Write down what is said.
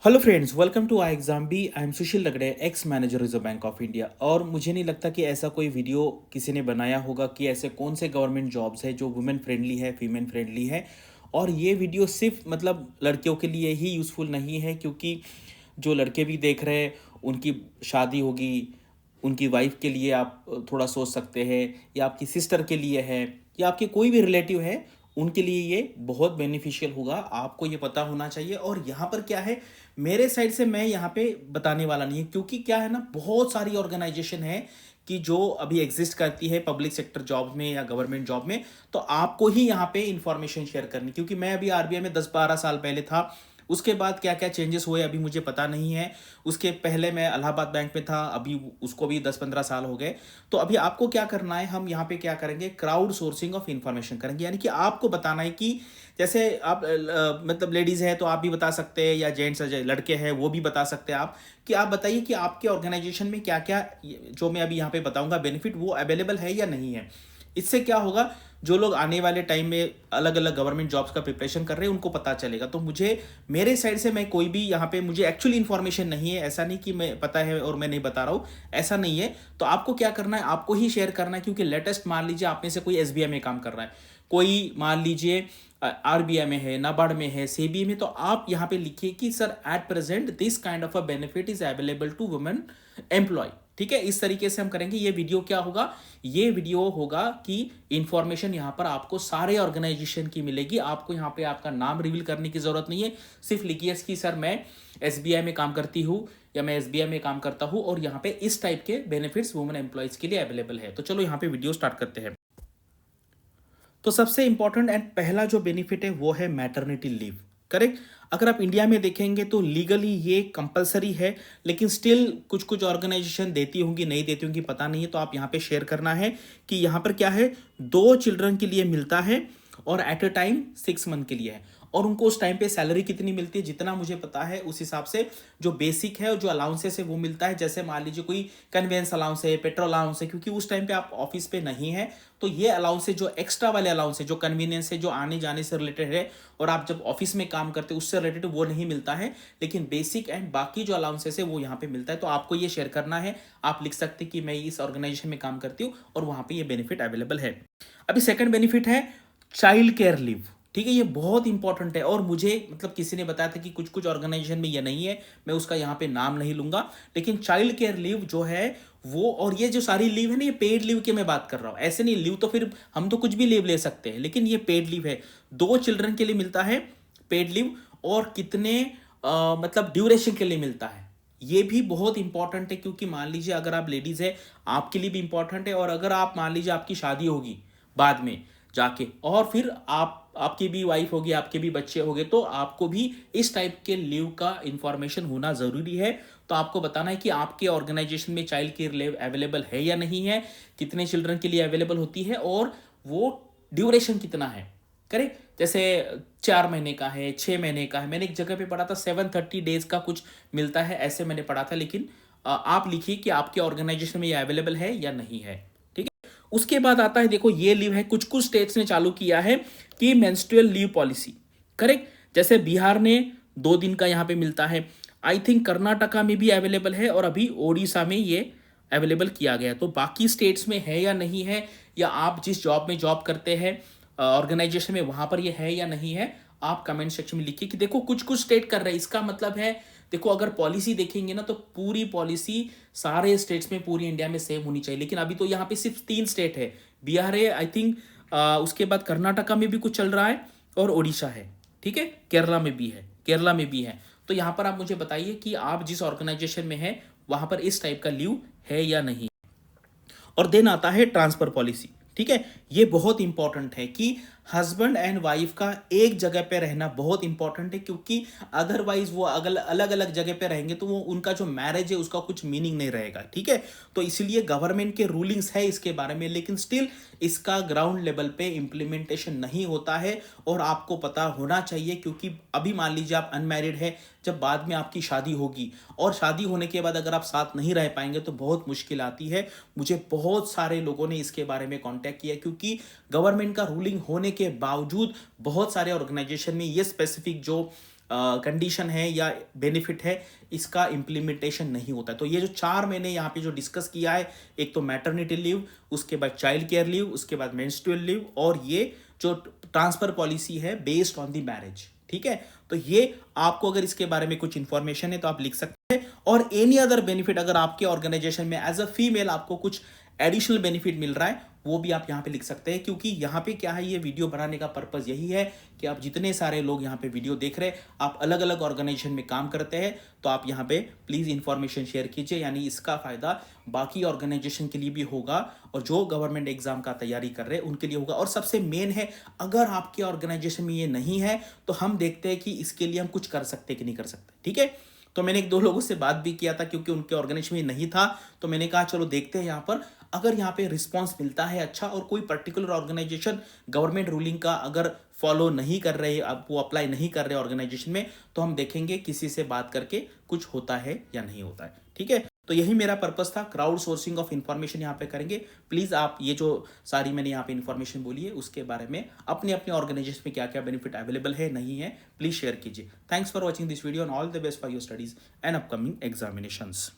Hello friends, welcome to I exam B. I am Sushil Lagade, ex manager Reserve Bank of India. और मुझे नहीं लगता कि ऐसा कोई वीडियो किसी ने बनाया होगा कि ऐसे कौन से गवर्नमेंट जॉब्स है जो वुमेन फ्रेंडली है, फीमेल फ्रेंडली है। और ये वीडियो सिर्फ लड़कियों के लिए ही यूज़फुल नहीं है, क्योंकि जो लड़के भी देख रहे हैं उनकी शादी होगी, उनकी वाइफ के लिए आप थोड़ा सोच सकते हैं, या आपकी सिस्टर के लिए है, या आपके कोई भी रिलेटिव है, उनके लिए ये बहुत बेनिफिशियल होगा। आपको ये पता होना चाहिए। और यहाँ पर क्या है, मेरे साइड से मैं यहाँ पे बताने वाला नहीं है, क्योंकि क्या है ना, बहुत सारी ऑर्गेनाइजेशन है कि जो अभी एग्जिस्ट करती है पब्लिक सेक्टर जॉब में या गवर्नमेंट जॉब में। तो आपको ही यहाँ पे इंफॉर्मेशन शेयर करनी, क्योंकि मैं अभी आरबीआई में 10-12 साल पहले था। उसके बाद क्या क्या चेंजेस हुए अभी मुझे पता नहीं है। उसके पहले मैं इलाहाबाद बैंक में था, अभी उसको भी 10-15 साल हो गए। तो अभी आपको क्या करना है, हम यहाँ पे क्या करेंगे, क्राउड सोर्सिंग ऑफ इंफॉर्मेशन करेंगे। यानी कि आपको बताना है कि जैसे आप लेडीज़ है तो आप भी बता सकते हैं, या जेंट्स लड़के हैं वो भी बता सकते हैं। आप कि आप बताइए कि आपके ऑर्गेनाइजेशन में क्या क्या जो मैं अभी यहाँ पे बताऊंगा बेनिफिट, वो अवेलेबल है या नहीं है। इससे क्या होगा, जो लोग आने वाले टाइम में अलग अलग गवर्नमेंट जॉब्स का प्रिपरेशन कर रहे हैं उनको पता चलेगा। तो मुझे मेरे साइड से मैं कोई भी यहाँ पे मुझे एक्चुअली इन्फॉर्मेशन नहीं है, ऐसा नहीं कि मैं पता है और मैं नहीं बता रहा हूँ, ऐसा नहीं है। तो आपको क्या करना है, आपको ही शेयर करना है। क्योंकि लेटेस्ट मान लीजिए आप में से कोई एसबीआई में काम कर रहा है, कोई मान लीजिए आरबीआई में है, नाबार्ड में है, सेबी में। तो आप यहाँ पे लिखिए कि sir at present this kind of a benefit is available to women employ. ठीक है, इस तरीके से हम करेंगे। ये वीडियो क्या होगा, ये वीडियो होगा कि इंफॉर्मेशन यहाँ पर आपको सारे ऑर्गेनाइजेशन की मिलेगी। आपको यहाँ पे आपका नाम रिवील करने की जरूरत नहीं है। सिर्फ लिखिए कि सर मैं एसबीआई में काम करती हूँ, या मैं एसबीआई में काम करता हूँ, और यहाँ पे इस टाइप के बेनिफिट्स वुमेन एम्प्लॉयज के लिए अवेलेबल है। तो चलो यहाँ पे वीडियो स्टार्ट करते हैं। तो सबसे इंपॉर्टेंट एंड पहला जो बेनिफिट है वो है मैटरनिटी लीव। करेक्ट। अगर आप इंडिया में देखेंगे तो लीगली ये कंपलसरी है, लेकिन स्टिल कुछ कुछ ऑर्गेनाइजेशन देती होंगी, नहीं देती होंगी पता नहीं है। तो आप यहाँ पे शेयर करना है कि यहाँ पर क्या है, 2 चिल्ड्रन के लिए मिलता है, और एट अ टाइम 6 मंथ के लिए है। और उनको उस टाइम पे सैलरी कितनी मिलती है, जितना मुझे पता है उस हिसाब से जो बेसिक है और जो अलाउंसेस है वो मिलता है। जैसे मान लीजिए कोई कन्वेंस अलाउंस है, पेट्रोल अलाउंस है, क्योंकि उस टाइम पे आप ऑफिस पे नहीं है। तो ये अलाउंस है, जो एक्स्ट्रा वाले अलाउंस है, जो कन्वीनियंस है, जो आने जाने से रिलेटेड है, और आप जब ऑफिस में काम करते हैं उससे रिलेटेड वो नहीं मिलता है। लेकिन बेसिक एंड बाकी जो अलाउंसेस है वो यहाँ पे मिलता है। तो आपको ये शेयर करना है। आप लिख सकते हैं कि मैं इस ऑर्गेनाइजेशन में काम करती हूँ और वहाँ पे ये बेनिफिट अवेलेबल है। अभी सेकंड बेनिफिट है चाइल्ड केयर लीव। ठीक है, ये बहुत इंपॉर्टेंट है। और मुझे किसी ने बताया था कि कुछ कुछ ऑर्गेनाइजेशन में ये नहीं है, मैं उसका यहाँ पे नाम नहीं लूंगा। लेकिन चाइल्ड केयर लीव जो है वो, और ये जो सारी लीव है ना, ये पेड लीव की मैं बात कर रहा हूँ। ऐसे नहीं, लीव तो फिर हम तो कुछ भी लीव ले सकते हैं, लेकिन ये पेड लीव है। 2 चिल्ड्रन के लिए मिलता है पेड लीव, और कितने ड्यूरेशन के लिए मिलता है, ये भी बहुत इंपॉर्टेंट है। क्योंकि मान लीजिए अगर आप लेडीज है, आपके लिए भी इंपॉर्टेंट है। और अगर आप मान लीजिए आपकी शादी होगी बाद में जाके, और फिर आपकी भी वाइफ होगी, आपके भी बच्चे होंगे, तो आपको भी इस टाइप के लीव का इंफॉर्मेशन होना जरूरी है। तो आपको बताना है कि आपके ऑर्गेनाइजेशन में चाइल्ड केयर लीव अवेलेबल है या नहीं है, कितने चिल्ड्रन के लिए अवेलेबल होती है, और वो ड्यूरेशन कितना है। करेक्ट। जैसे 4 महीने का है, 6 महीने का है। मैंने एक जगह पे पढ़ा था 730 डेज का कुछ मिलता है, ऐसे मैंने पढ़ा था। लेकिन आप लिखिए कि आपके ऑर्गेनाइजेशन में ये अवेलेबल है या नहीं है। ठीक है। उसके बाद आता है, देखो ये लीव है, कुछ कुछ स्टेट्स ने चालू किया है कि मेंस्ट्रुअल लीव पॉलिसी। करेक्ट। जैसे बिहार ने 2 दिन का यहाँ पे मिलता है। आई थिंक कर्नाटका में भी अवेलेबल है, और अभी ओडिशा में ये अवेलेबल किया गया। तो बाकी स्टेट्स में है या नहीं है, या आप जिस जॉब में जॉब करते हैं ऑर्गेनाइजेशन में, वहां पर ये है या नहीं है, आप कमेंट सेक्शन में लिखिए कि देखो कुछ कुछ स्टेट कर रहे हैं। इसका मतलब है, देखो अगर पॉलिसी देखेंगे ना, तो पूरी पॉलिसी सारे स्टेट्स में, पूरी इंडिया में सेम होनी चाहिए। लेकिन अभी तो यहाँ पे सिर्फ 3 स्टेट है, बिहार है आई थिंक, उसके बाद कर्नाटका में भी कुछ चल रहा है, और ओडिशा है। ठीक है, केरला में भी है, केरला में भी है। तो यहाँ पर आप मुझे बताइए कि आप जिस ऑर्गेनाइजेशन में है वहां पर इस टाइप का लीव है या नहीं। और देन आता है ट्रांसफर पॉलिसी। ठीक है, ये बहुत इंपॉर्टेंट है कि हस्बैंड एंड वाइफ का एक जगह पे रहना बहुत इंपॉर्टेंट है। क्योंकि अदरवाइज वो अलग अलग जगह पे रहेंगे तो वो उनका जो मैरिज है उसका कुछ मीनिंग नहीं रहेगा। ठीक है, तो इसलिए गवर्नमेंट के रूलिंग्स है इसके बारे में, लेकिन स्टिल इसका ग्राउंड लेवल पे इंप्लीमेंटेशन नहीं होता है। और आपको पता होना चाहिए, क्योंकि अभी मान लीजिए आप अनमैरिड है, जब बाद में आपकी शादी होगी, और शादी होने के बाद अगर आप साथ नहीं रह पाएंगे तो बहुत मुश्किल आती है। मुझे बहुत सारे लोगों ने इसके बारे में कांटेक्ट किया, क्योंकि गवर्नमेंट का रूलिंग होने के बावजूद बहुत सारे ऑर्गेनाइजेशन में ये स्पेसिफिक जो कंडीशन है या बेनिफिट है, इसका इम्प्लीमेंटेशन नहीं होता है। तो ये जो 4 मैंने यहाँ पे जो डिस्कस किया है, एक तो मैटरनिटी लीव, उसके बाद चाइल्ड केयर लीव, उसके बाद मेंस्ट्रुअल लीव, और ये जो ट्रांसफर पॉलिसी है बेस्ड ऑन द मैरिज, ठीक है। तो ये आपको अगर इसके बारे में कुछ इंफॉर्मेशन है तो आप लिख सकते हैं। और एनी अदर बेनिफिट, अगर आपके ऑर्गेनाइजेशन में एज अ फीमेल आपको कुछ एडिशनल बेनिफिट मिल रहा है, वो भी आप यहाँ पे लिख सकते हैं। क्योंकि यहाँ पे क्या है, ये वीडियो बनाने का पर्पस यही है कि आप जितने सारे लोग यहाँ पे वीडियो देख रहे हैं, आप अलग अलग ऑर्गेनाइजेशन में काम करते हैं, तो आप यहाँ पे प्लीज इंफॉर्मेशन शेयर कीजिए। यानी इसका फायदा बाकी ऑर्गेनाइजेशन के लिए भी होगा और जो गवर्नमेंट एग्जाम का तैयारी कर रहे हैं उनके लिए होगा। और सबसे मेन है, अगर आपके ऑर्गेनाइजेशन में ये नहीं है तो हम देखते हैं कि इसके लिए हम कुछ कर सकते कि नहीं कर सकते, ठीक है। तो मैंने 1-2 लोगों से बात भी किया था, क्योंकि उनके ऑर्गेनाइजेशन में नहीं था, तो मैंने कहा चलो देखते हैं यहाँ पर अगर यहाँ पे रिस्पांस मिलता है अच्छा, और कोई पर्टिकुलर ऑर्गेनाइजेशन गवर्नमेंट रूलिंग का अगर फॉलो नहीं कर रहे, अब वो अप्लाई नहीं कर रहे ऑर्गेनाइजेशन में, तो हम देखेंगे किसी से बात करके कुछ होता है या नहीं होता है, ठीक है। तो यही मेरा पर्पस था, क्राउड सोर्सिंग ऑफ इन्फॉर्मेशन यहाँ पे करेंगे। प्लीज आप ये जो सारी मैंने यहाँ पे इन्फॉर्मेशन बोली है उसके बारे में अपने अपने ऑर्गेनाइजेशन में क्या क्या बेनिफिट अवेलेबल है नहीं है, प्लीज शेयर कीजिए। Thanks for watching this video and all the best for your studies and upcoming examinations.